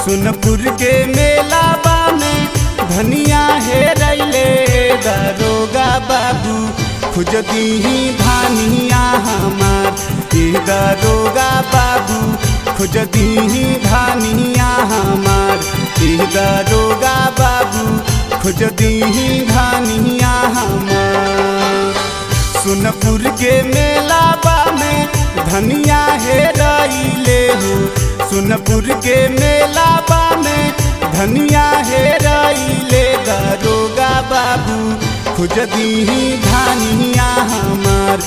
सोनपुर के मेला में धनिया हेरैले दरोगा बाबू खोज दीही धानिया हमार दरोगा बाबू खोज दीही धानिया हमार दरोगा बाबू खोज दीही धानिया हमार। सोनपुर के मेला में धनिया हेरैले हो सोनपुर के मेला में धनिया हेरैले दरोगा बाबू खोज दीही धानिया हमार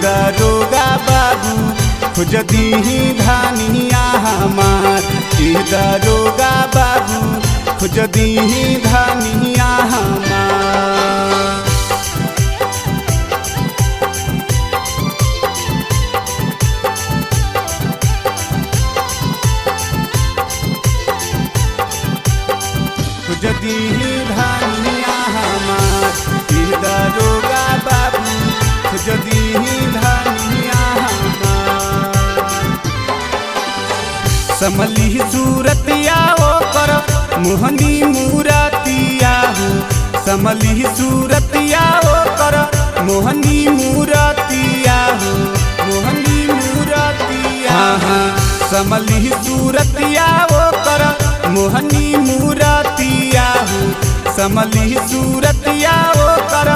दरोगा बाबू खोज दीही धानिया हमार दरोगा बाबू खोज दीही धानिया हमार। खोज दीही धानिया हमार दरोगा बाबू खोज दीही धानिया हमार। समली सूरतिया ओकर मोहनी मूरतिया हो समली सूरतिया ओकर मोहनी मूरतिया हो मोहनी मूरतिया समली सूरतिया ओकर मोहनी मूरतिया हो समली सूरतिया ओकर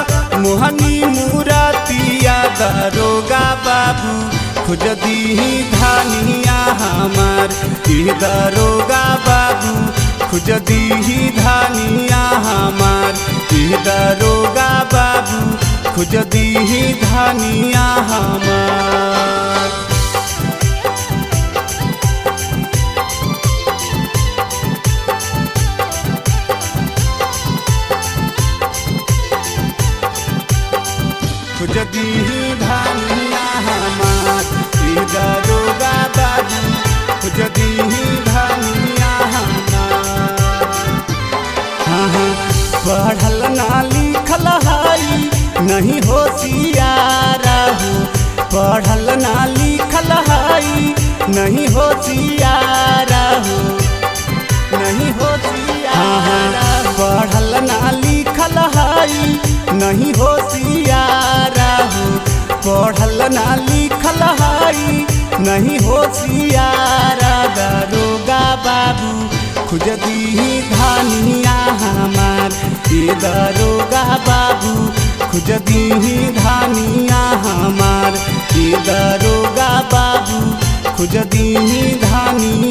मोहनी मूरतिया दरोगा बाबू खोज दीही धानिया हमार दरोगा बाबू खोज दीही धानिया हमार दरोगा बाबू खोज दीही धानिया हमार। खोज दीही धानिया हमार दरोगा बाबू खोज दीही धानिया हमार। पढ़ल ना लिखल हई नहीं होशियार हो पढ़ल ना लिखल हई नहीं होशियार हो नहीं होशियार पढ़ल ना लिखल हई नहीं होशियार हो पढ़ल ना लिखल हई नहीं होशियार दरोगा बाबू खोज दीही धानिया हमार दरोगा बाबू खोज दीही धानिया हमार दरोगा बाबू खोज दीही धानिया